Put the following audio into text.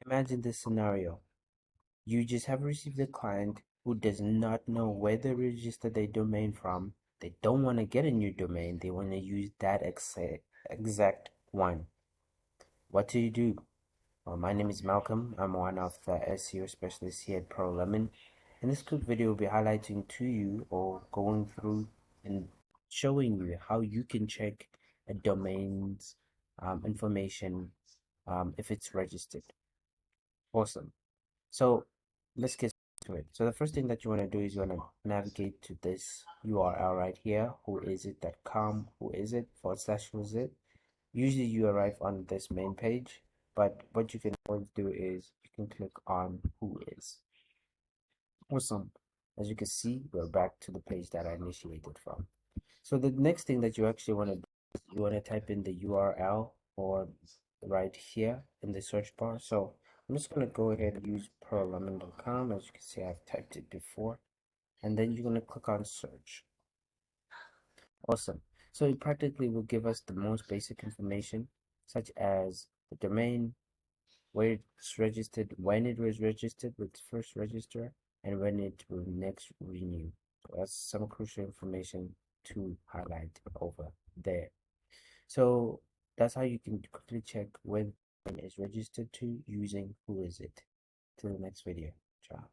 Imagine this scenario. You just have received a client who does not know where they register their domain from. They don't want to get a new domain. They want to use that exact one. What do you do? Well, my name is Malcolm. I'm one of the SEO specialists here at ProLemon. In this quick video, we'll be highlighting to you or going through and showing you how you can check a domain's information if it's registered. Awesome. So let's get to it. So the first thing that you want to do is you want to navigate to this URL right here, whoisit.com, whoisit/whoisit. Usually you arrive on this main page, but what you can always do is you can click on who is. Awesome. As you can see, we're back to the page that I initiated from. So the next thing that you actually want to do is you want to type in the URL or right here in the search bar. So I'm just going to go ahead and use pearllemon.com. As you can see, I've typed it before. And then you're going to click on search. Awesome. So it practically will give us the most basic information, such as the domain, where it's registered, when it was registered with first register, and when it will next renew. So that's some crucial information to highlight over there. So that's how you can quickly check when it is registered to using who is it. Till the next video. Ciao.